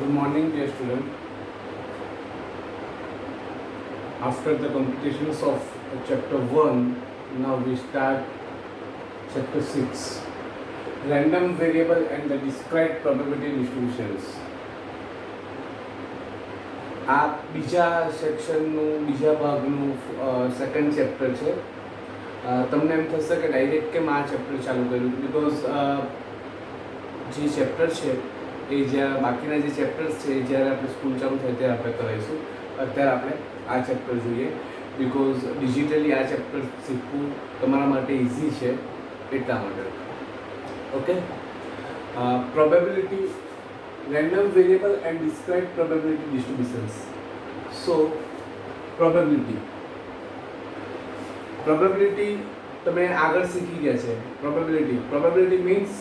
Good morning, dear student. After the completions of chapter 1, now we start chapter 6, random variable and the described probability distributions. આ બીજા સેક્શનનું બીજા ભાગનું second chapter છે. તમને એમ થશે કે ડાયરેક્ટ કેમ આ ચેપ્ટર ચાલુ કર્યું, બિકોઝ જે ચેપ્ટર છે એ જ્યાં બાકીના જે ચેપ્ટર્સ છે એ જ્યારે આપણે સ્કૂલ ચાલુ થાય ત્યારે આપણે કરાવીશું. અત્યારે આપણે આ ચેપ્ટર જોઈએ બિકોઝ ડિજિટલી આ ચેપ્ટર શીખવું તમારા માટે ઇઝી છે એટલા માટે. Okay, probability, random variable and described probability distributions. So probability તમે આગળ શીખી ગયા છે. probability means,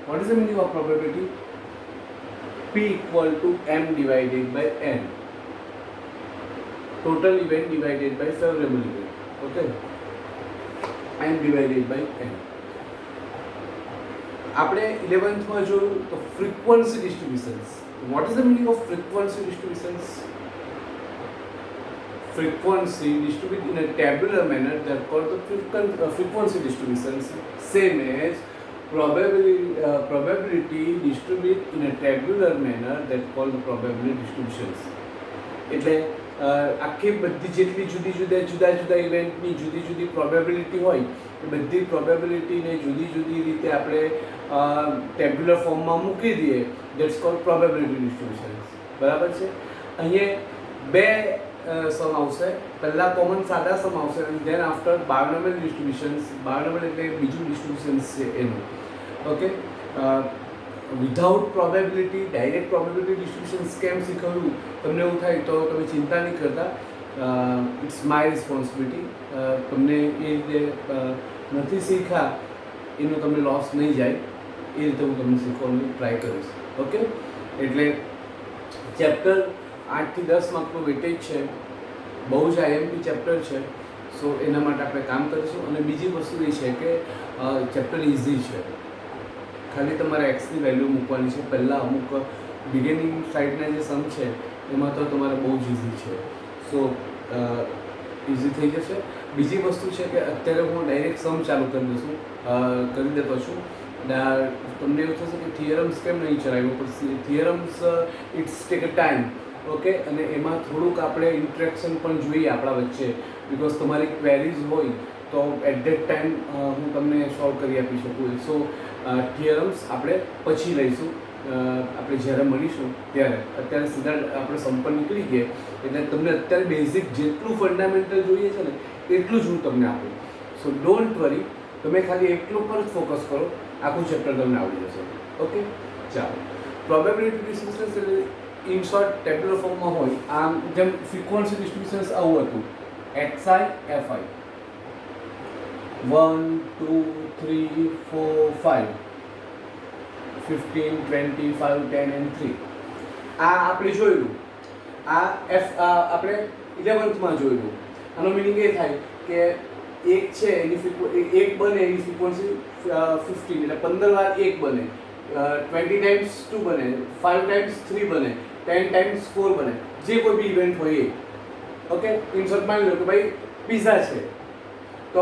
what is the meaning of probability? P equal to m divided by n, total event divided by favorable event. Okay, m divided by n. આપણે 11th માં જોયું તો frequency distributions. What is the meaning off frequency distributions? Frequency distributed in a tabular manner, they are called the frequency distributions. Same as probability distributed in a tabular manner, that called the probability distributions. એટલે આખી બધી જેટલી જુદા ઇવેન્ટની જુદી probability હોય એ બધી પ્રોબેબિલિટીને જુદી રીતે આપણે ટેબ્યુલર ફોર્મમાં મૂકી દઈએ, દેટ્સ કોલ્ડ પ્રોબેબિલિટી ડિસ્ટ્રીબ્યુશન્સ. બરાબર છે? અહીંયા બે સમ આવશે. પહેલાં કોમન સાદા સમ આવશે અને ધેન આફ્ટર બાયોનોમિયલ ડિસ્ટ્રીબ્યુશન્સ. બાયોનોમિયલ એટલે બીજું ડિસ્ટ્રીબ્યુશન્સ છે એનું. Okay, without probability direct probability distributions કેમ શીખવ્યું તમને એવું થાય તો તમે ચિંતા નહીં કરતા. It's my responsibility. તમને એ રીતે નથી શીખ્યા એનો તમને લોસ નહીં જાય એ રીતે હું તમને શીખવાની ટ્રાય કરીશ. ઓકે, એટલે ચેપ્ટર 8 થી 10 માર્કનું વેટેજ છે, બહુ જ આઈએમપી ચેપ્ટર છે. સો એના માટે આપણે કામ કરીશું. અને બીજી વસ્તુ એ છે કે ચેપ્ટર ઇઝી છે, ખાલી તમારે એક્સની વેલ્યુ મૂકવાની છે. પહેલાં અમુક બિગિનિંગ સાઇડના જે સમ છે એમાં તો તમારે બહુ જ ઇઝી છે. સો ઇઝી થઈ જશે. બીજી વસ્તુ છે કે અત્યારે હું ડાયરેક્ટ સમ ચાલુ કરી દેતો છું. તમને એવું થશે કે થિયરમ્સ કેમ નહીં ચલાવ્યો, પણ theorems it's take a time. Okay, અને એમાં થોડુંક આપણે ઇન્ટરેક્શન પણ જોઈએ આપણા વચ્ચે, બિકોઝ તમારી ક્વેરીઝ હોય તો એટ ધેટ ટાઈમ હું તમને સોલ્વ કરી આપી શકું. સો થિયરમ્સ આપણે પછી લઈશું, આપણે જ્યારે મળીશું ત્યારે. અત્યારે સીધા આપણે સંપર્ક નીકળી ગયા એટલે તમને અત્યારે બેઝિક જેટલું ફંડામેન્ટલ જોઈએ છે ને એટલું જ હું તમને આપું. સો ડોન્ટ વરી, તમે ખાલી એટલું પર જ ફોકસ કરો, આખું ચેપ્ટર તમને આવડી જશે. ઓકે, ચાલો. પ્રોબેબિલિટી ડિસ્ટ્રીબ્યુશન્સ એટલે ઇન શોર્ટ ટેબ્યુલર ફોર્મમાં હોય. આમ જેમ ફ્રીક્વન્સી ડિસ્ટ્રીબ્યુશન્સ આવું હતું, એક્સઆઈ એફઆઈ 1 2 3 4 5 15 20 5 10 and 3. આ આપણે જોયું. આ આપણે 11th માં જોયું. આનો મિનિંગ એ થાય કે એક છે એની એક બને એની ફ્રીક્વન્સી 15 એટલે 15 વાર એક બને, 20 ટાઈમ્સ 2 બને, 5 ટાઈમ્સ 3 બને, 10 ટાઈમ્સ 4 બને, જે કોઈ બી ઇવેન્ટ હોય એ. ઓકે, ઇન શોર્ટ માની લો કે ભાઈ પિઝા છે તો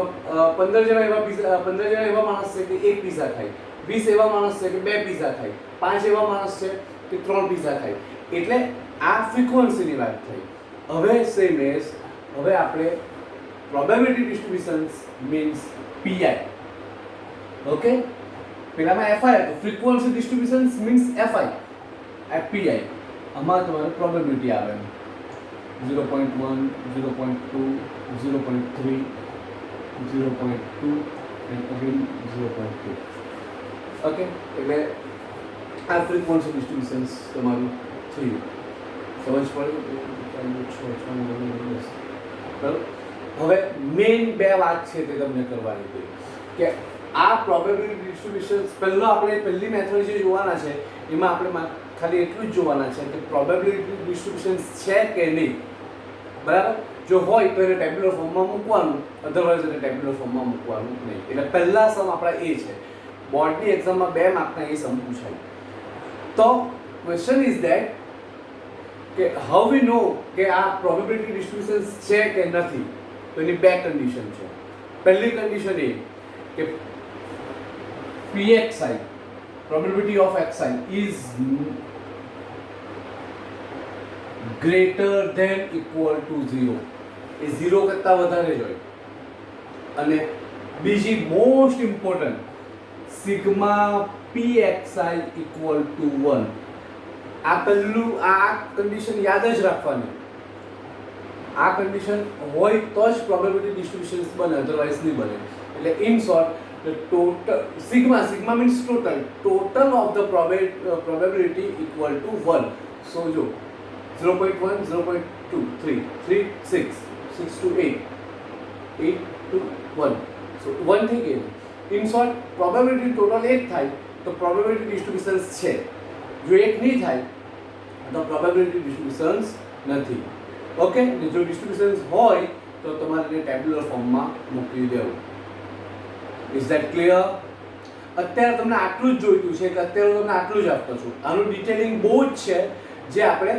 15 જણા એવા માણસ છે કે એક પિઝા થાય, 20 એવા માણસ છે કે 2 પિઝા થાય, 5 એવા માણસ છે કે 3 પિઝા થાય. એટલે આ ફ્રીક્વન્સીની વાત થઈ. હવે સેમ એઝ હવે આપણે probability distributions means PI. Okay, પેલામાં એફઆઈ હતું, ફ્રીક્વન્સી ડિસ્ટ્રીબ્યુશન્સ મીન્સ એફઆઈ, આ પીઆઈ. આમાં તમારે પ્રોબેબિલિટી આવે 0.1 0.2 0.3 0.2 and again 0.2. ઓકે, એટલે આ ફ્રીક્વન્સી ડિસ્ટ્રીબ્યુશન્સ તમારું થયું. સમજ પડી? બરાબર. હવે મેઇન બે વાત છે તે તમને કરવાની હતી કે આ પ્રોબેબિલિટી ડિસ્ટ્રીબ્યુશન્સ પહેલી મેથડ જે જોવાના છે એમાં આપણે ખાલી એટલું જ જોવાના છે કે પ્રોબેબિલિટી ડિસ્ટ્રીબ્યુશન્સ છે કે નહીં. બરાબર? જો હોય તો એને ટેબ્યુલર ફોર્મમાં મૂકવાનું, અધરવાઇઝ એને ટેબ્યુલર ફોર્મમાં મૂકવાનું નહીં. એટલે પહેલા સમ આપણા એ છે. બોર્ડની એક્ઝામમાં 2 માર્કના એ સમ પૂછાય. તો ક્વેશ્ચન ઇઝ ધેટ કે હાઉ વી નો કે આ પ્રોબેબિલિટી ડિસ્ટ્રીબ્યુશન છે કે નથી, તો એની બે કન્ડિશન છે. પહેલી કન્ડિશન એ કે pxi probability of xi is greater than equal to 0, એ 0 કરતા વધારે જ હોય. અને બીજી most important sigma pxi equal to 1. આ પહેલું આ કન્ડિશન યાદ જ રાખવાની. આ કન્ડિશન હોય તો જ પ્રોબેબિલિટી ડિસ્ટ્રીબ્યુશન્સ બને, અધરવાઇઝ નહીં બને. એટલે in short the total sigma means total of the probability equal to 1. So jo 0.1 0.2 3 3 6 6 to 8 8 to 1, so one thing is in short probability total 1 થાય તો probability distributions છે, જો 1 નહીં થાય તો probability distributions નથી. ઓકે, ને જો distributions હોય તો તમારે ટેબ્યુલર ફોર્મમાં મૂકી દેવું. Is that clear? અત્યારે તમને આટલું જ જોઈતું છે કે અત્યારે હું તમને આટલું જ આપતો છું. આનું ડિટેલિંગ બહુ જ છે જે આપણે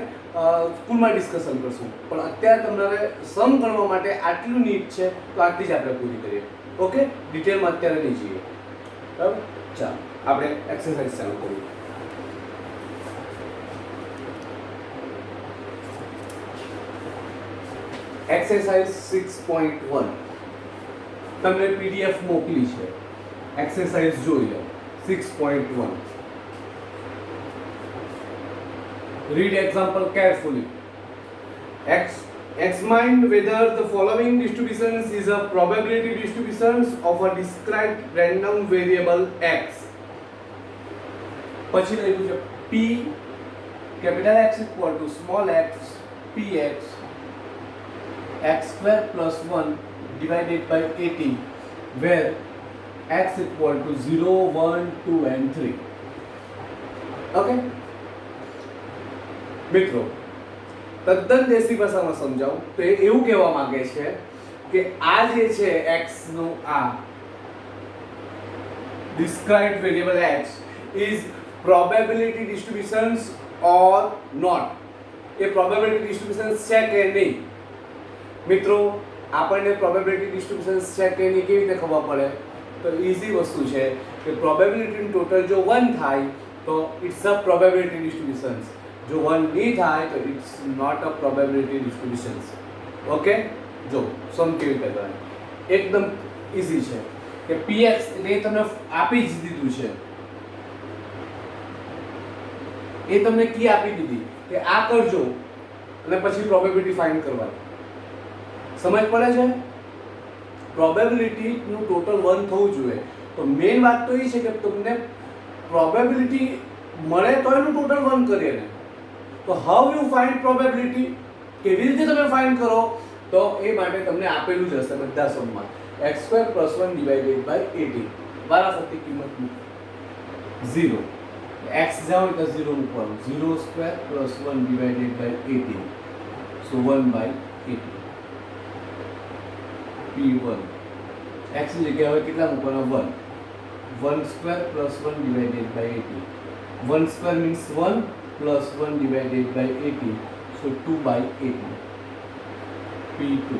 સ્કૂલમાં ડિસ્કશન કરશું, પણ અત્યારે તમારે સમ ગણવા માટે આટલું નીડ છે તો આટલી જ આપણે પૂરી કરીએ. ઓકે, ડિટેલમાં અત્યારે નહીં જઈએ. બરાબર, ચાલો આપણે એક્સરસાઇઝ ચાલુ કરીએ. એક્સરસાઇઝ 6.1 તમને પીડીએફ મોકલી છે. એક્સરસાઇઝ જોઈ લો 6.1. Read example carefully. Examine whether the following distributions is a probability distributions of a described random variable x. પછી લખ્યું છે p capital X equal to small x px x square plus 1 divided by 80 where x equal to 0 1 2 and 3. Okay, મિત્રો તદ્દન દેશી ભાષામાં સમજાવું તો એ એવું કહેવા માંગે છે કે આ જે છે x નું આ described variable x is probability distributions or not. A probability distributions છે કે નહીં? મિત્રો આપણને probability distributions છે કે નહીં કેવી રીતે ખબર પડે? તો ઈઝી વસ્તુ છે કે probability in total જો 1 થાય તો it's a probability distributions, જો 1 નહીં થાય તો it's not a probability distributions. Okay, જો સમ કેવી રીતે કરાય એકદમ ઈઝી છે કે px એટલે તમને આપી જ દીધું છે, એ તમને કી આપી દીધી કે આ કરજો અને પછી પ્રોબેબિલિટી ફાઇન્ડ કરવાની. સમજ પડે છે? પ્રોબેબિલિટી નું ટોટલ 1 થવું જોઈએ. તો મેઇન વાત તો એ છે કે તમને પ્રોબેબિલિટી મળે તો એનું ટોટલ 1 કરીએ ને. તો હાઉ યુ ફાઇન્ડ પ્રોબેબિલિટી, કેવી રીતે તમે ફાઇન્ડ કરો? તો એ માટે તમને આપેલું જ હશે બધા સમમાં x² + 1 ડિવાઇડેડ બાય 80. વારાફરતી કિંમત 0, x જાવ તો 0 મૂકવાનું, 0² + 1 divided by 80, so 1/80 p1. x ની જગ્યાએ હવે કેટલા મૂકવાના? 1 1² + 1 divided by 80. 1² means 1 + 1 divided by 80, so 2/80 p2.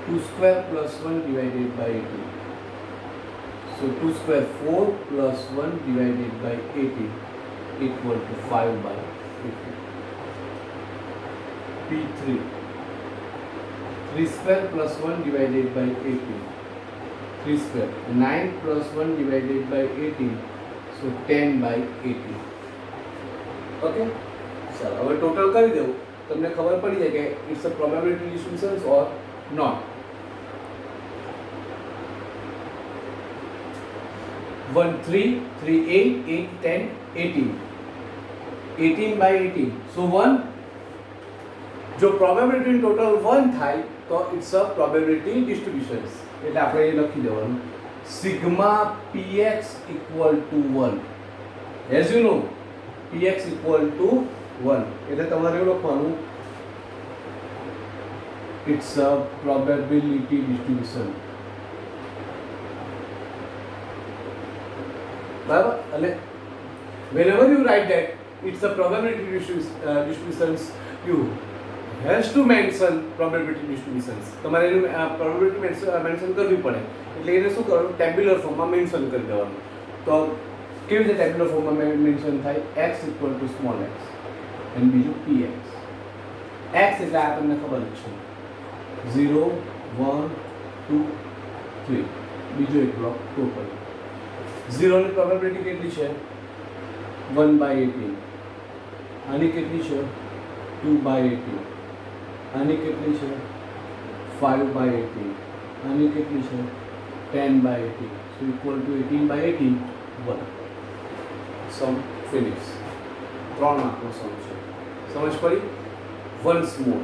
2² + 1 divided by 80, so 2² 4 + 1 divided by 80 equal to 5/50 p3. 3² + 1 divided by 80, 3², 9 + 1 divided by 80, so 10/80. Okay, ચાલો હવે ટોટલ કરી દેવું, તમને ખબર પડી જાય કે it's a probability distributions or not. 1 3 3 8 8 10 18 18/80, so 1. જો પ્રોબેબિલિટી ઇન ટોટલ 1 થાય તો ઇટ્સ અ પ્રોબેબિલિટી ડિસ્ટ્રીબ્યુશન્સ. એટલે આપણે એ લખી દેવાનું sigma px equal to 1. As you know px equal to 1 એટલે તમારે એવું લખવાનું it's a probability distribution. બરાબર? અને whenever you write that it's a probability distributions. You has to mention probability distributions. તમારે એનું probability મેન્શન કરવી પડે એટલે એને શું કરવાનું ટેબ્યુલર ફોર્મમાં મેન્શન કરી દેવાનું. તો કેવી રીતે ટેબ્યુલર ફોર્મમાં મેન્શન થાય? x equal two small x અને બીજું px. x એટલે આ તમને ખબર જ છે 0 1 2 3 બીજો એક બ્લોક ટોટલ 0 ની પ્રોબેબિલિટી કેટલી છે 1/18. આની કેટલી છે 2/18. આની કેટલી છે 5/18. આની કેટલી છે 10/18. So equal to 18/18 1. Sum finish. 3 માર્કનો સમ છે. સમજ પડી? વન્સ મોર,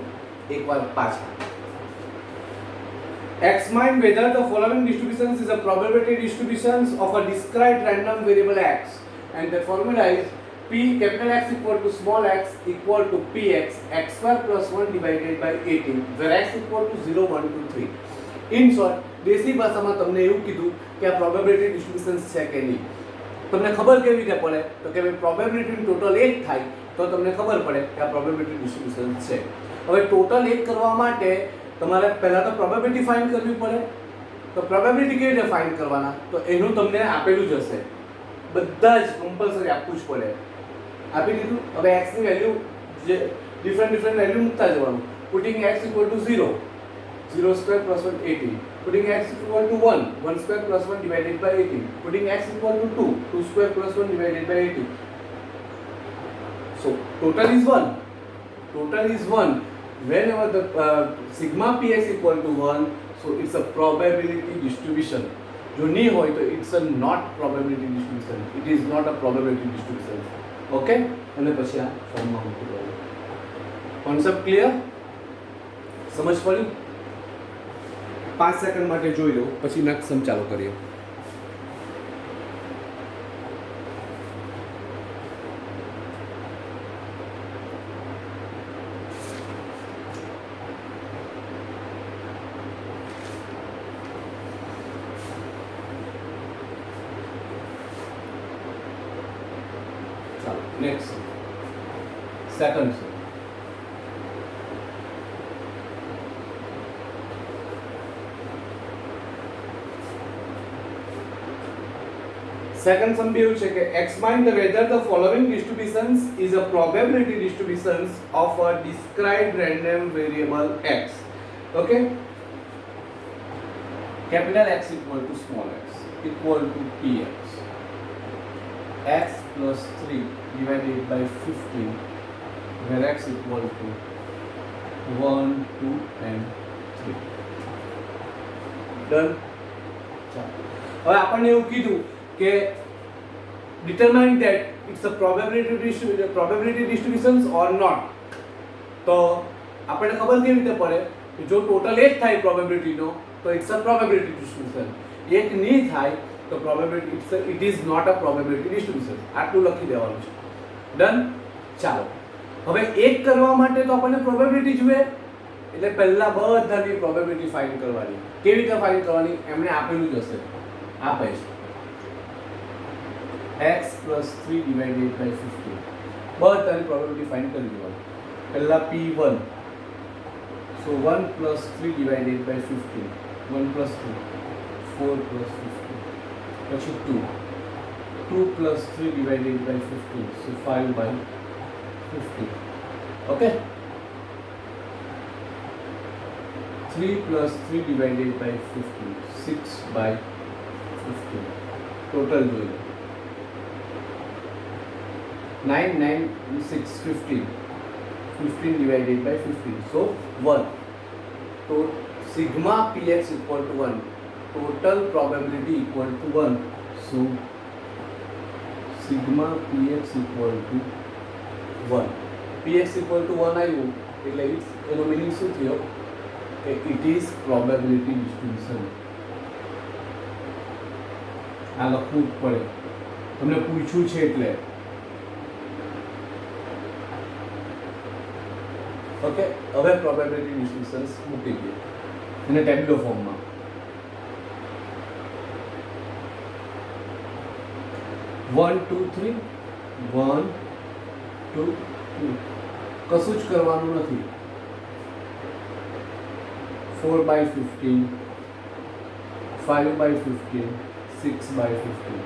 એકવાર પાછા. Examine whether the following distributions is a probability distributions of a discrete random variable x, and the formula is p capital X equal to small x equal to px x square plus 1 divided by 18, where x equal to 0 1 2 3. In short, દેશી ભાષામાં તમને એવું કીધું કે આ probability distributions છે કે નહીં. તમને ખબર કેવી રીતે પડે? તો કે ભાઈ પ્રોબેબિલિટી ટોટલ 1 થાય તો તમને ખબર પડે કે આ પ્રોબેબિલિટી ડિસ્ટ્રીબ્યુશન છે. હવે ટોટલ 1 કરવા માટે તમારે પહેલાં તો પ્રોબેબિલિટી ફાઇન્ડ કરવી પડે. તો પ્રોબેબિલિટી કેવી રીતે ફાઇન્ડ કરવાના? તો એનું તમને આપેલું જ હશે, બધા જ કમ્પલસરી આપવું જ પડે. આપી દીધું. હવે x ની વેલ્યુ જે ડિફરન્ટ વેલ્યુ મૂકતા જવાનું. Putting x equal to 0 0 square plus 1 18. Putting x equal to 1 1 square plus 1 divided by 18. Putting x equal to 2 2 square plus 1 divided by 18. So total is 1. Total is 1. Whenever the sigma px equal to 1, so it's a probability distribution. જો નહીં હોય તો it's a not probability distribution. It is not a probability distribution. Okay? અને પછી આ ફોર્મમાં મૂકી દેવાનું. Concept clear? સમજ પડી? 5 સેકન્ડ માટે જોઈ લો, પછી નેક્સ્ટ સમ ચાલુ કરીએ. Next, second sum. Second sum भी એવું છે કે examine the whether the following distributions is a probability distributions of a discrete random variable x. Okay? Capital X equal to small x equal to px. X plus 3 divided by 15, where x equal to 1, 2 and 3. Done? હવે આપણને એવું કીધું કે determine that it's a probability distributions or not. તો આપણને ખબર કેવી રીતે પડે કે જો ટોટલ 1 થાય પ્રોબેબિલિટીનો તો it's a probability distribution. 1 નહીં થાય તો probability it is not a probability distribution. આટલું લખી દેવાનું છે. ડન? ચાલો, હવે એક કરવા માટે તો આપણને પ્રોબેબિલિટી જોઈએ, એટલે પહેલા બધાની પ્રોબેબિલિટી ફાઇન્ડ કરવાની. કેવી રીતે ફાઇન્ડ કરવાની? એમણે આપેલું જ હશે. આપે છે x plus 3 divided by 15. બધાની પ્રોબેબિલિટી ફાઇન્ડ કરી દેવાની. પહેલા p1, so 1 plus 3 divided by 15, 1 plus 3 4 plus 15. પછી 2 plus 3 divided by 15, so 5/15. Okay? 3 plus 3 divided by 15, 6/15. Total જોઈ લો. 9 9 6 15. 15 divided by 15, so 1. So sigma px equal to 1. Total probability equal to 1. So sigma px equal to 1. px equal to 1 આવ્યું એટલે એનો meaning શું થયો કે it is probability distribution. આ લખવું જ પડે, તમને પૂછ્યું છે એટલે. ઓકે, હવે પ્રોબેબિલિટી ડિસ્ટ્રીબ્યુશન્સ મૂકી દઈએ એને ટેબ્લો ફોર્મમાં. 1 2 3 1 2 2 કશું જ કરવાનું નથી. 4/15, 5/15, 6/15,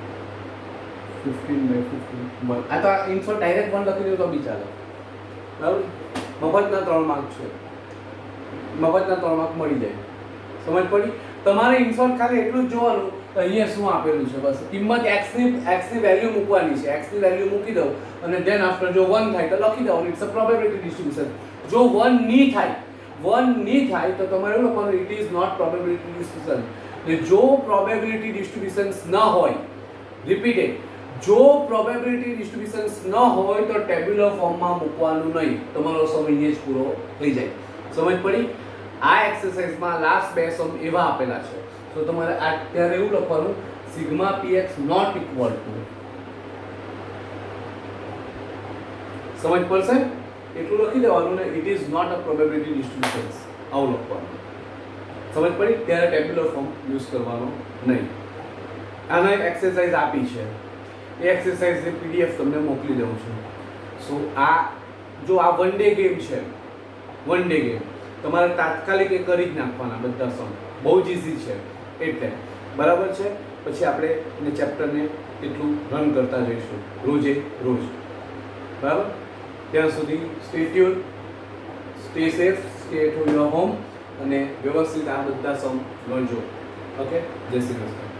15/15 1. આ તો ઇન્ફર ડાયરેક્ટ 1 લખી દો તો બી ચાલે. બરાબર, મફતના 3 માર્ક છે, મફતના 3 માર્ક મળી જાય. સમજ પડી? તમારે ઇન્સર્ટ ખાલી એટલું જ જોવાનું કે અહીંયા શું આપેલું છે, બસ કિંમત x ની વેલ્યુ મૂકવાની છે. x ની વેલ્યુ મૂકી દો અને ધેન આફ્ટર જો 1 થાય તો લખી દો ઇટ્સ અ પ્રોબેબિલિટી ડિસ્ટ્રીબ્યુશન. જો 1 નહીં થાય તો તમારે એવું લખવાનું it is not probability distribution. ને જો પ્રોબેબિલિટી ડિસ્ટ્રીબ્યુશન્સ ન હોય, રિપીટેડ, જો પ્રોબેબિલિટી ડિસ્ટ્રીબ્યુશન્સ ન હોય તો ટેબ્યુલર ફોર્મમાં મૂકવાનું નહીં. તમારો સમય અહીંયા જ પૂરો થઈ જાય. સમજ પડી? આ એક્સરસાઇઝમાં લાસ્ટ બે સમ એવા આપેલા છે, તો તમારે અત્યારે એવું લખવાનું sigma px not equal to, સમજ પડશે? એટલું લખી દેવાનું ને it is not a probability distributions, આવું લખવાનું. સમજ પડી? ત્યારે ટેબ્યુલર ફોર્મ યુઝ કરવાનો નહીં. આનો એક એક્સરસાઇઝ આપી છે, એ એક્સરસાઇઝની પીડીએફ તમને મોકલી દઉં છું. સો આ જો આ વન ડે ગેમ છે, વન ડે ગેમ તમારે તાત્કાલિક એ કરી જ નાખવાના બધા સમ, બહુ જ ઇઝી છે. એટલે બરાબર છે. પછી આપણે એને ચેપ્ટરને એટલું રન કરતા જઈશું રોજે રોજ. બરાબર? ત્યાં સુધી stay tune, stay safe, stay at your home અને વ્યવસ્થિત આ બધા સમ ગણજો. ઓકે, જય શ્રી કૃષ્ણ.